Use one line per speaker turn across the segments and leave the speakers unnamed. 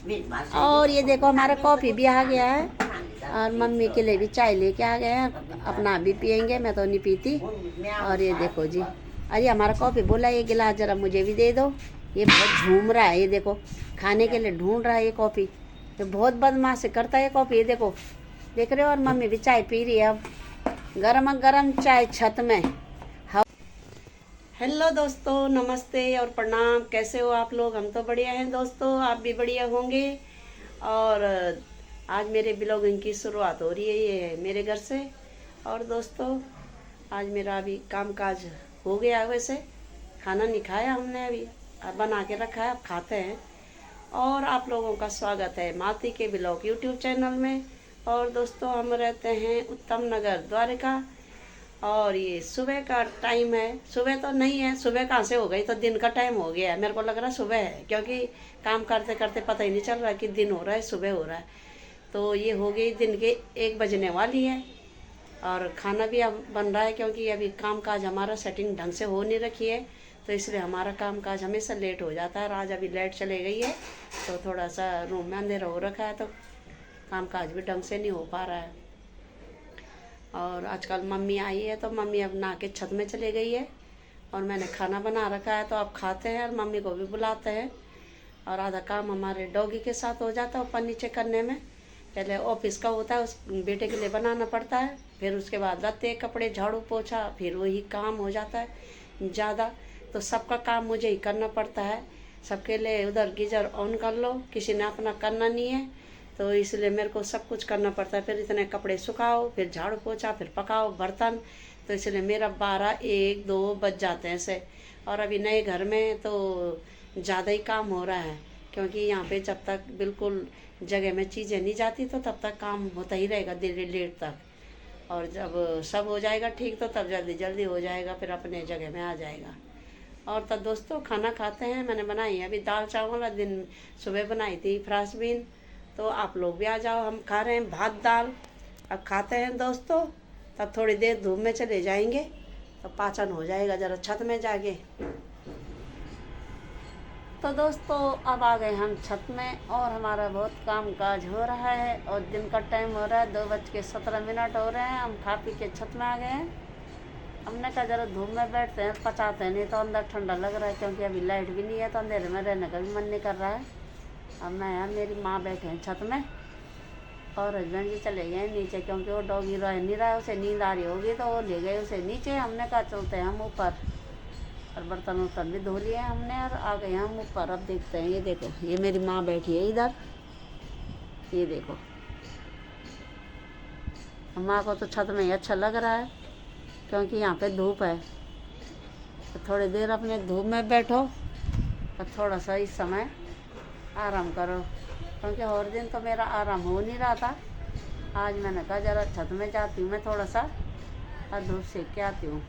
और ये देखो हमारा कॉफ़ी भी आ गया है और मम्मी के लिए भी चाय लेके आ गए हैं, अपना भी पियेंगे, मैं तो नहीं पीती। और ये देखो जी, अरे हमारा कॉफ़ी बोला ये गिलास जरा मुझे भी दे दो। ये बहुत झूम रहा है, ये देखो खाने के लिए ढूंढ रहा है ये कॉफ़ी, ये बहुत बदमाशी करता है ये कॉफ़ी, ये देखो देख रहे हो। और मम्मी भी चाय पी रही है अब, गरम गरम चाय छत में। हेलो दोस्तों, नमस्ते और प्रणाम, कैसे हो आप लोग? हम तो बढ़िया हैं दोस्तों, आप भी बढ़िया होंगे। और आज मेरे ब्लॉगिंग की शुरुआत हो रही है ये मेरे घर से। और दोस्तों आज मेरा अभी काम काज हो गया है, वैसे खाना नहीं खाया हमने अभी, अब बना के रखा है, अब खाते हैं। और आप लोगों का स्वागत है मालती के ब्लॉग यूट्यूब चैनल में। और दोस्तों हम रहते हैं उत्तम नगर द्वारका, और ये सुबह का टाइम है। सुबह तो नहीं है, सुबह कहाँ से हो गई, तो दिन का टाइम हो गया है। मेरे को लग रहा है सुबह है, क्योंकि काम करते करते पता ही नहीं चल रहा कि दिन हो रहा है सुबह हो रहा है। तो ये हो गई दिन के 1 बजने वाली है। और खाना भी अब बन रहा है, क्योंकि अभी काम काज हमारा सेटिंग ढंग से हो नहीं रखी है, तो इसलिए हमारा काम काज हमेशा लेट हो जाता है। और आज अभी लाइट चले गई है तो थोड़ा सा रूम में अंधेरा हो रखा है, तो काम काज भी ढंग से नहीं हो पा रहा है। और आजकल मम्मी आई है तो मम्मी अब नहा के छत में चली गई है, और मैंने खाना बना रखा है, तो अब खाते हैं और मम्मी को भी बुलाते हैं। और आधा काम हमारे डॉगी के साथ हो जाता है ऊपर नीचे करने में। पहले ऑफिस का होता है, उस बेटे के लिए बनाना पड़ता है, फिर उसके बाद लत्ते कपड़े झाड़ू पोछा, फिर वही काम हो जाता है ज़्यादा, तो सबका काम मुझे ही करना पड़ता है। सबके लिए उधर गीजर ऑन कर लो, किसी ने अपना करना नहीं है, तो इसलिए मेरे को सब कुछ करना पड़ता है। फिर इतने कपड़े सुखाओ, फिर झाड़ू पोछा, फिर पकाओ बर्तन, तो इसलिए मेरा 12, 1, 2 बज जाते हैं ऐसे। और अभी नए घर में तो ज़्यादा ही काम हो रहा है, क्योंकि यहाँ पे जब तक बिल्कुल जगह में चीज़ें नहीं जाती तो तब तक काम होता ही रहेगा देर लेट तक। और जब सब हो जाएगा ठीक तो तब जल्दी जल्दी हो जाएगा, फिर अपने जगह में आ जाएगा। और तब दोस्तों खाना खाते हैं। मैंने बनाई है अभी दाल चावल, दिन सुबह बनाई थी फ्रांस बीन, तो आप लोग भी आ जाओ। हम खा रहे हैं भात दाल, अब खाते हैं दोस्तों, तब थोड़ी देर धूप में चले जाएंगे तो पाचन हो जाएगा जरा छत में जाके। तो दोस्तों अब आ गए हम छत में, और हमारा बहुत काम काज हो रहा है, और दिन का टाइम हो रहा है, 2:17 हो रहे हैं। हम खा पी के छत में आ गए हैं। हमने कहा जरा धूप में बैठते हैं, पचाते हैं, नहीं तो अंदर ठंडा लग रहा है, क्योंकि अभी लाइट भी नहीं है, तो अंधेरे में रहने का भी मन नहीं कर रहा है। अब मैं मेरी माँ बैठे हैं छत में, और हस्बैंड जी चले गए नीचे, क्योंकि वो डॉगी रह नहीं रहा है, उसे नींद आ रही होगी, तो वो ले गए उसे नीचे। हमने कहा चलते हैं हम ऊपर, और बर्तन वर्तन भी धो लिए हमने, और आ गए हम ऊपर। अब देखते हैं, ये देखो ये मेरी माँ बैठी है इधर, ये देखो। माँ को तो छत में ही अच्छा लग रहा है, क्योंकि यहाँ पे धूप है, तो थोड़ी देर अपने धूप में बैठो और थोड़ा सा इस समय आराम करो, क्योंकि हर दिन तो मेरा आराम हो नहीं रहा था। आज मैंने कहा जरा छत में जाती हूँ मैं, थोड़ा सा और धूप सेक के आती हूँ।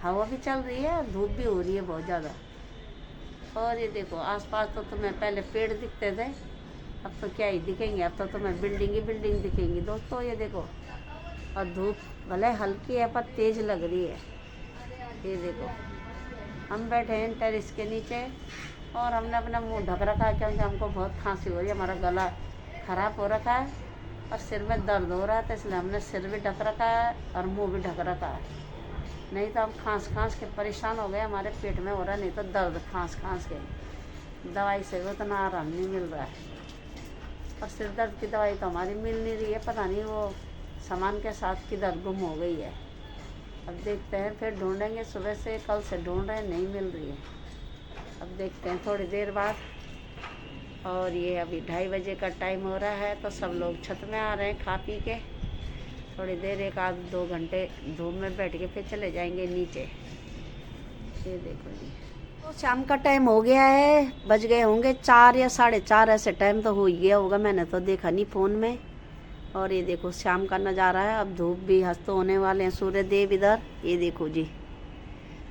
हवा भी चल रही है और धूप भी हो रही है बहुत ज़्यादा। और ये देखो आसपास तो तुम्हें पहले पेड़ दिखते थे, अब तो क्या ही दिखेंगे, अब तो तुम्हें बिल्डिंग ही बिल्डिंग दिखेंगी दोस्तों। ये देखो, और धूप भले हल्की है पर तेज़ लग रही है। ये देखो हम बैठे हैं टेरिस के नीचे, और हमने अपना मुंह ढक रखा है, क्योंकि हमको बहुत खांसी हो रही है, हमारा गला ख़राब हो रखा है और सिर में दर्द हो रहा है, तो इसलिए हमने सिर भी ढक रखा है और मुंह भी ढक रखा है। नहीं तो हम खांस खांस के परेशान हो गए, हमारे पेट में हो रहा है, नहीं तो दर्द खांस खांस के, दवाई से उतना आराम नहीं मिल रहा है। और सिर दर्द की दवाई तो हमारी मिल नहीं रही है, पता नहीं वो सामान के साथ किधर गुम हो गई है। अब देखते हैं, फिर ढूंढेंगे, सुबह से कल से ढूंढ रहे हैं, नहीं मिल रही है। अब देखते हैं थोड़ी देर बाद। और ये अभी 2:30 बजे का टाइम हो रहा है, तो सब लोग छत में आ रहे हैं खा पी के। थोड़ी देर 1-2 घंटे धूप में बैठ के फिर चले जाएंगे नीचे। ये देखो जी, तो शाम का टाइम हो गया है, बज गए होंगे 4 या 4:30, ऐसे टाइम तो हो ही गया होगा, मैंने तो देखा नहीं फ़ोन में। और ये देखो शाम का नज़ारा है, अब धूप भी हस्त होने वाले हैं। सूर्यदेव इधर, ये देखो जी,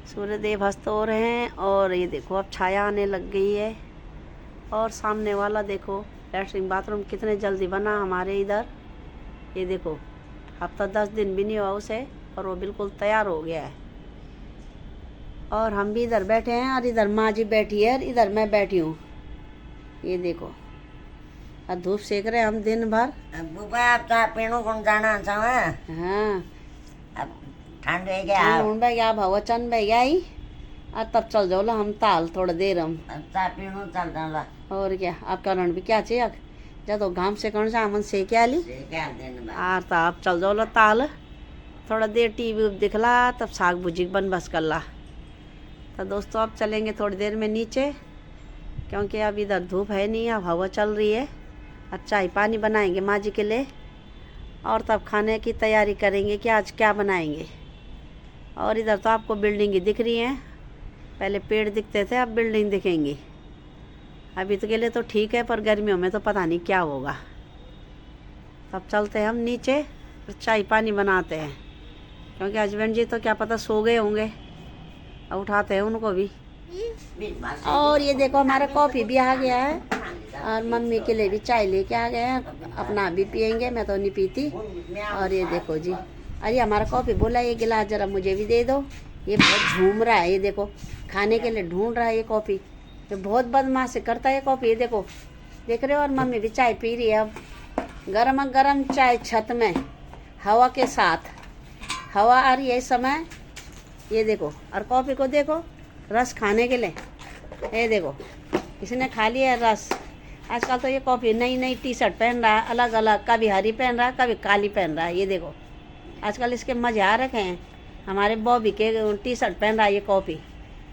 सूर्यदेव हस्त हो रहे हैं। और ये देखो अब छाया आने लग गई है। और सामने वाला देखो लैट्रिन बाथरूम कितने जल्दी बना हमारे इधर। ये देखो हफ्ता 10 दिन भी नहीं हुआ उसे, और वो बिल्कुल तैयार हो गया है। और हम भी इधर बैठे हैं, और इधर माँ जी बैठी है, और इधर मैं बैठी हूँ। ये देखो और धूप सेक रहे हम दिन भर।
बुबा अब तो पीणु कौन जाना चाहे।
हाँ
अब ठंड है क्या?
ठंड बह गया, हवा चन बह गया ही। और तब चल जाओ ला हम ताल थोड़ा देर हम।
अब ता पीणु चल जाना।
और क्या आपका रण भी क्या चाहिए जब तो घाम से कौन सा मन से क्या ली
क्या दिन में
आर तो आप चल जाओ ला ताल थोड़ा देर टीवी दिखला तब साग भुजी बन बस कर ला। तो दोस्तों अब चलेंगे थोड़ी देर में नीचे क्योंकि अब इधर धूप है नहीं, अब हवा चल रही है। अब चाय पानी बनाएंगे माँ जी के लिए और तब खाने की तैयारी करेंगे कि आज क्या बनाएंगे। और इधर तो आपको बिल्डिंग ही दिख रही है, पहले पेड़ दिखते थे अब बिल्डिंग दिखेंगी। अभी तो के लिए तो ठीक है पर गर्मियों में तो पता नहीं क्या होगा। तब चलते हैं हम नीचे और चाय पानी बनाते हैं क्योंकि हस्बैंड जी तो क्या पता सो गए होंगे, अब उठाते हैं उनको भी। और ये देखो हमारा कॉफ़ी भी आ गया है और मम्मी के लिए भी चाय लेके आ गए हैं, अपना भी पियेंगे, मैं तो नहीं पीती। और ये देखो जी, अरे हमारा कॉफ़ी बोला ये गिलास जरा मुझे भी दे दो, ये बहुत झूम रहा है, ये देखो खाने के लिए ढूंढ रहा है ये कॉफ़ी, ये बहुत बदमाशी करता है ये कॉफ़ी। ये देखो देख रहे हो। और मम्मी भी चाय पी रही है अब, गरम गरम चाय छत में हवा के साथ, हवा आ रही है इस समय। ये देखो और कॉफ़ी को देखो रस खाने के लिए, ये देखो इसने खा लिया रस। आजकल तो ये कॉफ़ी नई नई टी शर्ट पहन रहा है अलग अलग, कभी हरी पहन रहा है कभी काली पहन रहा है। ये देखो आजकल इसके मजे आ रखे हैं। हमारे बॉबी के टी शर्ट पहन रहा है ये कॉफ़ी।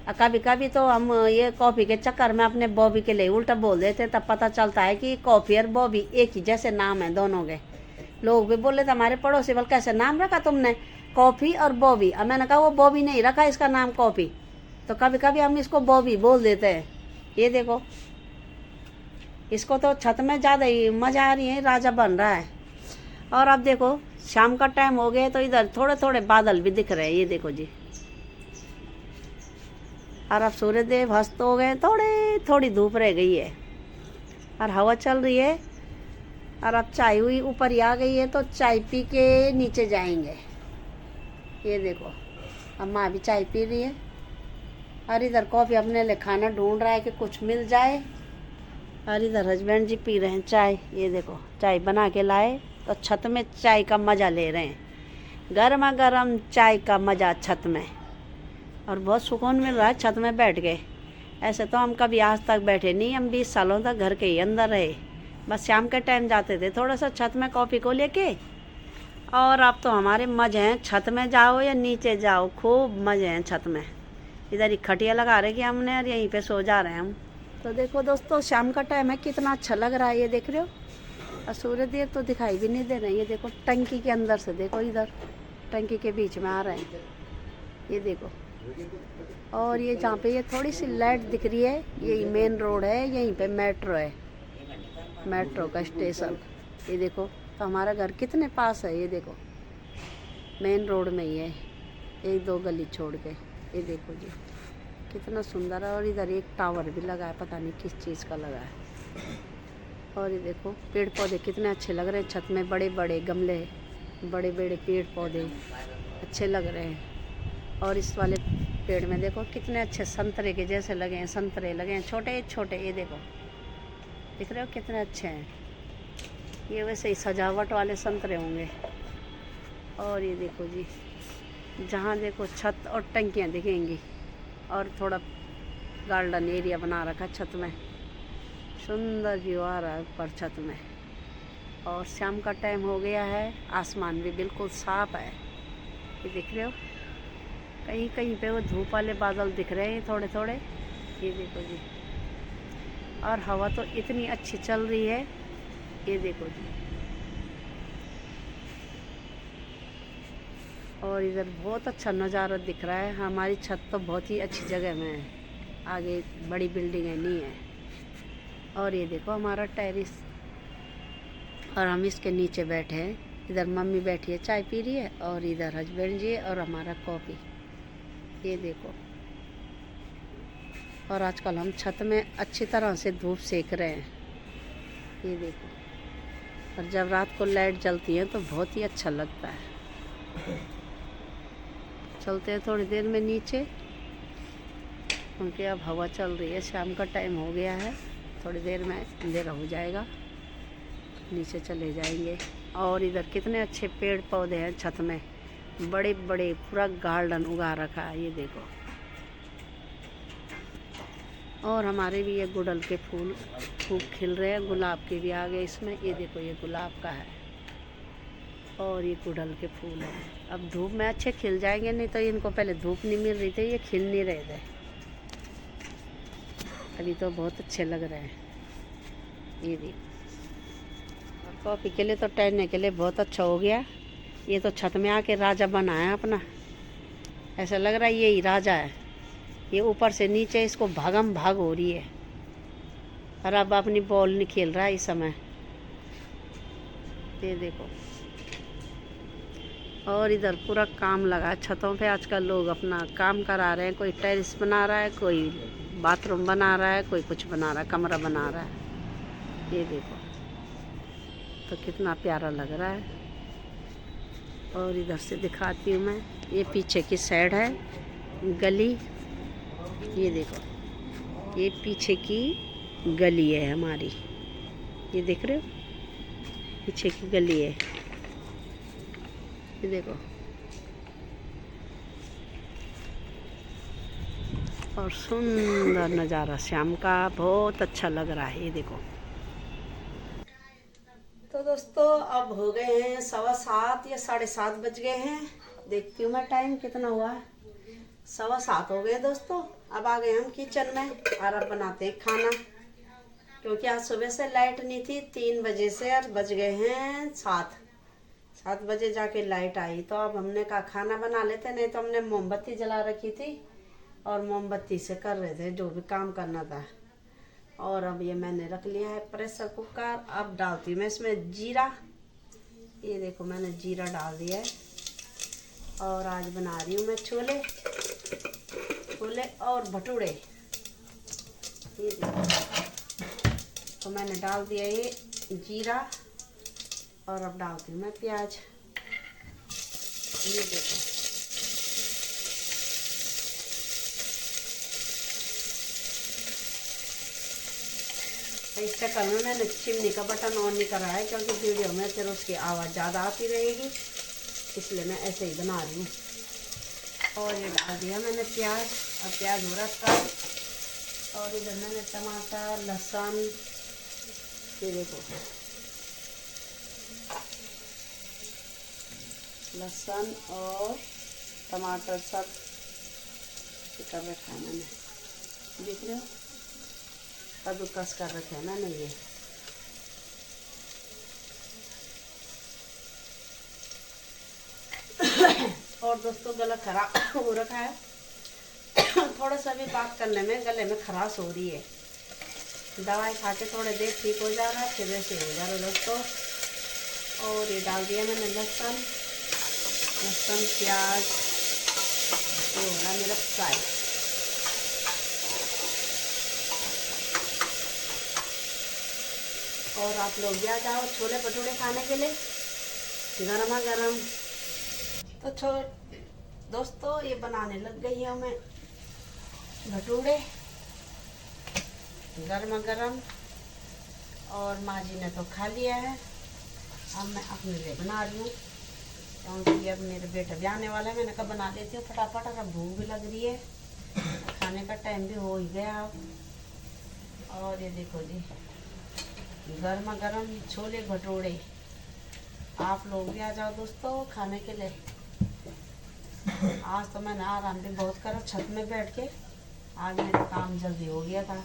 और कभी कभी तो हम ये कॉफ़ी के चक्कर में अपने बॉबी के लिए उल्टा बोल देते, तब पता चलता है कि कॉफ़ी और बॉबी एक ही जैसे नाम है दोनों के। लोग भी बोले थे हमारे पड़ोसी, बोल कैसे नाम रखा तुमने कॉफ़ी और बॉबी। अब मैंने कहा वो बॉबी नहीं रखा इसका नाम कॉफ़ी, तो कभी कभी हम इसको बॉबी बोल देते हैं। ये देखो इसको तो छत में ज़्यादा ही मज़ा आ रही है, राजा बन रहा है। और अब देखो शाम का टाइम हो गया तो इधर थोड़े थोड़े बादल भी दिख रहे हैं, ये देखो जी। और अब सूर्यदेव अस्त हो गए, थोड़ी थोड़ी धूप रह गई है और हवा चल रही है। और अब चाय हुई ऊपर ही आ गई है तो चाय पी के नीचे जाएंगे। ये देखो अब माँ भी चाय पी रही है और इधर कॉफ़ी अपने लिए खाना ढूंढ रहा है कि कुछ मिल जाए। और इधर हस्बैंड जी पी रहे हैं चाय। ये देखो चाय बना के लाए तो छत में चाय का मज़ा ले रहे हैं, गर्मा गर्म चाय का मज़ा छत में। और बहुत सुकून मिल रहा है छत में बैठ के। ऐसे तो हम कभी आज तक बैठे नहीं, हम 20 सालों तक घर के ही अंदर रहे, बस शाम के टाइम जाते थे थोड़ा सा छत में कॉफ़ी को लेके। और अब तो हमारे मज़े हैं छत में जाओ या नीचे जाओ, खूब मज़े हैं छत में। इधर ही खटिया लगा रहे कि हमने और यहीं पे सो जा रहे हैं हम। तो देखो दोस्तों शाम का टाइम है, कितना अच्छा लग रहा है, ये देख रहे हो। और सूर्यदेव तो दिखाई भी नहीं दे रहे, ये देखो टंकी के अंदर से देखो, इधर टंकी के बीच में आ रहे हैं, ये देखो। और ये जहाँ पे ये थोड़ी सी लाइट दिख रही है यही मेन रोड है, यहीं पे मेट्रो है, मेट्रो का स्टेशन। ये देखो तो हमारा घर कितने पास है, ये देखो मेन रोड में ही है, एक दो गली छोड़ के। ये देखो जी कितना सुंदर है। और इधर एक टावर भी लगा है, पता नहीं किस चीज़ का लगा है। और ये देखो पेड़ पौधे कितने अच्छे लग रहे हैं छत में, बड़े बड़े गमले, बड़े बड़े पेड़ पौधे अच्छे लग रहे हैं। और इस वाले पेड़ में देखो कितने अच्छे संतरे के जैसे लगे हैं, संतरे लगे हैं छोटे छोटे, ये देखो दिख रहे हो कितने अच्छे हैं। ये वैसे ही सजावट वाले संतरे होंगे। और ये देखो जी जहाँ देखो छत और टंकियाँ दिखेंगी और थोड़ा गार्डन एरिया बना रखा छत में, सुंदर व्यू आ रहा है ऊपर छत में। और शाम का टाइम हो गया है, आसमान भी बिल्कुल साफ है, ये दिख रहे हो। कहीं कहीं पे वो धूप वाले बादल दिख रहे हैं थोड़े थोड़े, ये देखो जी। और हवा तो इतनी अच्छी चल रही है, ये देखो जी। और इधर बहुत अच्छा नज़ारा दिख रहा है। हमारी छत तो बहुत ही अच्छी जगह में है, आगे बड़ी बिल्डिंगें नहीं है। और ये देखो हमारा टेरिस, और हम इसके नीचे बैठे हैं। इधर मम्मी बैठी है चाय पी रही है और इधर हस्बैंड जी और हमारा कॉफ़ी, ये देखो। और आजकल हम छत में अच्छी तरह से धूप सेक रहे हैं, ये देखो। और जब रात को लाइट जलती है तो बहुत ही अच्छा लगता है। चलते हैं थोड़ी देर में नीचे क्योंकि अब हवा चल रही है, शाम का टाइम हो गया है, थोड़ी देर में अंधेरा हो जाएगा। नीचे चले जाएंगे। और इधर कितने अच्छे पेड़ पौधे हैं छत में, बड़े बड़े, पूरा गार्डन उगा रखा है, ये देखो। और हमारे भी ये गुड़हल के फूल खूब खिल रहे हैं, गुलाब के भी आ गए इसमें, ये देखो ये गुलाब का है और ये गुड़हल के फूल हैं। अब धूप में अच्छे खिल जाएंगे, नहीं तो इनको पहले धूप नहीं मिल रही थी, ये खिल नहीं रहे थे। अभी तो बहुत अच्छे लग रहे हैं, ये देखो। कॉफ़ी के लिए तो टहलने के लिए बहुत अच्छा हो गया। ये तो छत में आके राजा बना है अपना, ऐसा लग रहा है यही राजा है। ये ऊपर से नीचे इसको भागम भाग हो रही है, और अब अपनी बॉल नहीं खेल रहा है इस समय, ये देखो। और इधर पूरा काम लगा है छतों पे, आजकल लोग अपना काम करा रहे हैं। कोई टेरेस बना रहा है, कोई बाथरूम बना रहा है, कोई कुछ बना रहा है, कमरा बना रहा है, ये देखो। तो कितना प्यारा लग रहा है। और इधर से दिखाती हूँ मैं, ये पीछे की साइड है गली, ये देखो, ये पीछे की गली है हमारी, ये देख रहे हो, पीछे की गली है, ये देखो। और सुंदर नज़ारा शाम का, बहुत अच्छा लग रहा है, ये देखो। तो दोस्तों अब हो गए हैं 7:15 या 7:30 बज गए हैं। देखती हूँ मैं टाइम कितना हुआ है, 7:15 हो गए दोस्तों। अब आ गए हम किचन में और अब बनाते हैं खाना, क्योंकि आज सुबह से लाइट नहीं थी, 3 बजे से, और बज गए हैं 7 बजे जाके लाइट आई। तो अब हमने कहा खाना बना लेते, नहीं तो हमने मोमबत्ती जला रखी थी और मोमबत्ती से कर रहे थे जो भी काम करना था। और अब ये मैंने रख लिया है प्रेशर कुकर। अब डालती हूँ मैं इसमें जीरा, ये देखो मैंने जीरा डाल दिया है। और आज बना रही हूँ मैं छोले और भटूरे, ये देखो। तो मैंने डाल दिया ये जीरा, और अब डालती हूँ मैं प्याज, ये देखो। इस चक्कर में मैंने चिमनी का बटन ऑन नहीं करा है, क्योंकि वीडियो में फिर उसकी आवाज़ ज़्यादा आती रहेगी, इसलिए मैं ऐसे ही बना रही हूँ। और ये डाल दिया मैंने प्याज, और प्याज हो रखा। और इधर मैंने टमाटर, लहसुन, ये देखो लहसुन और टमाटर सब कर रखा है मैंने, देख रहे हो, कद्दूकस कर रखे हैं मैंने ये। और दोस्तों गला खराब हो रखा है, थोड़ा सा भी बात करने में गले में खराश हो रही है। दवाई खा के थोड़ी देर ठीक हो जा रहा है, फिर वैसे हो जा रहा है दोस्तों। और ये डाल दिया मैंने लहसुन, प्याज, ये हो रहा मेरा फ्राई। और आप लोग भी आ जाओ छोले भटूरे खाने के लिए, गरमा गरम। तो दोस्तों ये बनाने लग गई हूँ मैं भटूरे गरमा गरम। और माँ जी ने तो खा लिया है, अब मैं अपने लिए बना रही हूँ, क्योंकि अब मेरे बेटा भी आने वाला है। मैंने कहा बना देती हूँ फटाफट, और अब भूख भी लग रही है, खाने का टाइम भी हो ही गया अब। और ये देखो जी गर्मा गर्म छोले भटूरे, आप लोग भी आ जाओ दोस्तों खाने के लिए। आज तो मैंने आराम भी बहुत करा छत में बैठ के, आज मेरा काम जल्दी हो गया था।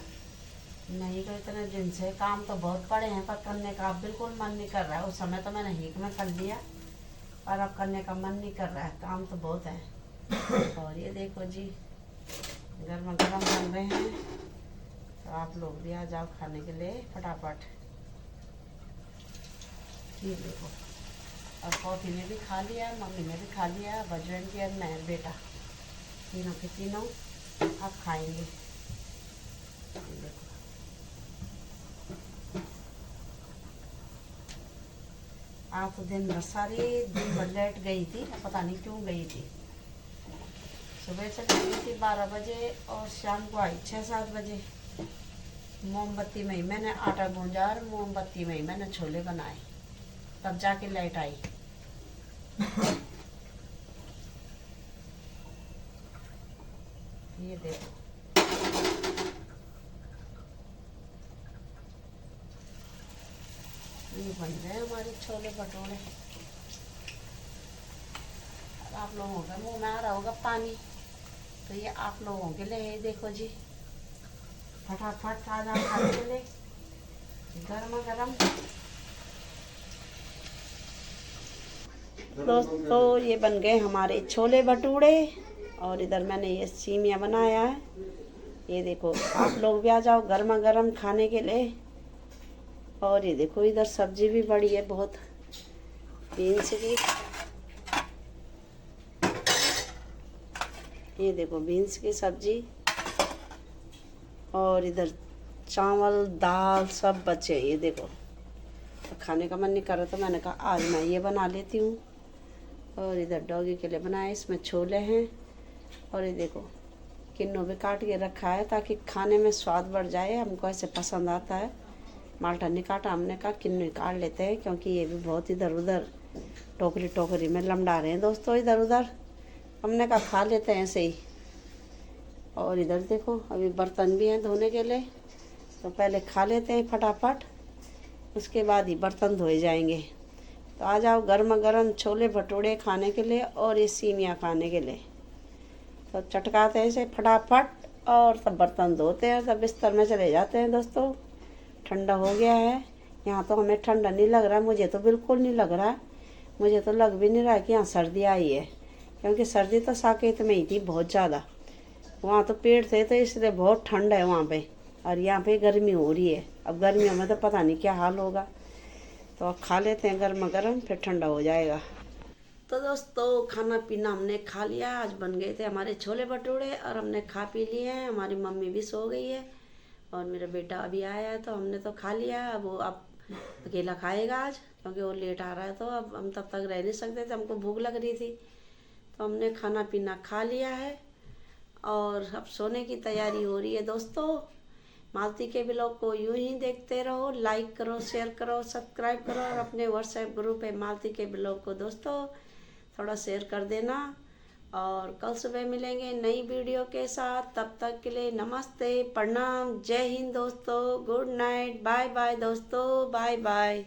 नहीं तो इतने दिन से काम तो बहुत पड़े हैं, पर करने का अब बिल्कुल मन नहीं कर रहा है। उस समय तो मैंने हिक में कर लिया, और अब करने का मन नहीं कर रहा है, काम तो बहुत है। और ये देखो जी गर्मा गर्म बन रहे हैं, तो आप लोग भी आ जाओ खाने के लिए फटाफट। ये देखो, और कॉफ़ी ने भी खा लिया, मम्मी ने भी खा लिया, बजरंग की और मैं बेटा, तीनों के तीनों अब खाएंगे। देखो आज तो दिन भर सारी दिन भर लाइट गई थी, पता नहीं क्यों गई थी। सुबह से गई थी 12 बजे और शाम को आई 6-7 बजे। मोमबत्ती में ही मैंने आटा गूंजा और मोमबत्ती में ही मैंने छोले बनाए, तब जाके लाइट आई। ये देखो, ये बन रहे हमारे छोले भटूरे। आप लोगों के मुंह में आ रहा होगा पानी, तो ये आप लोगों के लिए है। देखो जी, फटाफट ताजा खाने के लिए गर्मा गर्म। दोस्तों ये बन गए हमारे छोले भटूरे, और इधर मैंने ये सीमिया बनाया है। ये देखो, आप लोग भी आ जाओ गर्मा गर्म खाने के लिए। और ये देखो, इधर सब्जी भी बड़ी है बहुत, बीन्स की। ये देखो बीन्स की सब्जी, और इधर चावल दाल सब बचे। ये देखो, तो खाने का मन नहीं कर रहा, तो मैंने कहा आज मैं ये बना लेती हूँ। और इधर डॉगी के लिए बनाए, इसमें छोले हैं। और ये देखो, किन्नू भी काट के रखा है ताकि खाने में स्वाद बढ़ जाए, हमको ऐसे पसंद आता है। माल्टा नहीं काटा, हमने कहा किन्नू ही काट लेते हैं, क्योंकि ये भी बहुत इधर उधर टोकरी टोकरी में लमड़ा रहे हैं दोस्तों इधर उधर। हमने कहा खा लेते हैं ऐसे ही। और इधर देखो, अभी बर्तन भी हैं धोने के लिए, तो पहले खा लेते हैं फटाफट, उसके बाद ही बर्तन धोए जाएंगे। तो आ जाओ गर्मा गर्म छोले भटूरे खाने के लिए और ये सीमिया खाने के लिए। तो चटकाते हैं इसे फटाफट, और तब बर्तन धोते हैं, तब बिस्तर में चले जाते हैं दोस्तों। ठंडा हो गया है यहाँ, तो हमें ठंडा नहीं लग रहा, मुझे तो बिल्कुल नहीं लग रहा। मुझे तो लग भी नहीं रहा कि यहाँ सर्दी आई है, क्योंकि सर्दी तो साकेत में ही थी बहुत ज़्यादा। वहाँ तो पेड़ थे, तो इसलिए बहुत ठंड है वहाँ पे, और यहाँ पे गर्मी हो रही है। अब गर्मियों में तो पता नहीं क्या हाल होगा। तो अब खा लेते हैं गर्मा गर्म, फिर ठंडा हो जाएगा। तो दोस्तों खाना पीना हमने खा लिया। आज बन गए थे हमारे छोले भटूरे, और हमने खा पी लिए हैं। हमारी मम्मी भी सो गई है, और मेरा बेटा अभी आया है, तो हमने तो खा लिया। अब वो अब अकेला खाएगा आज, क्योंकि वो लेट आ रहा है। तो अब हम तब तक रह नहीं सकते थे, हमको भूख लग रही थी, तो हमने खाना पीना खा लिया है, और अब सोने की तैयारी हो रही है दोस्तों। मालती के ब्लॉग को यूं ही देखते रहो, लाइक करो, शेयर करो, सब्सक्राइब करो, और अपने व्हाट्सएप ग्रुप है मालती के ब्लॉग को दोस्तों थोड़ा शेयर कर देना। और कल सुबह मिलेंगे नई वीडियो के साथ, तब तक के लिए नमस्ते, प्रणाम, जय हिंद दोस्तों, गुड नाइट, बाय बाय दोस्तों, बाय बाय।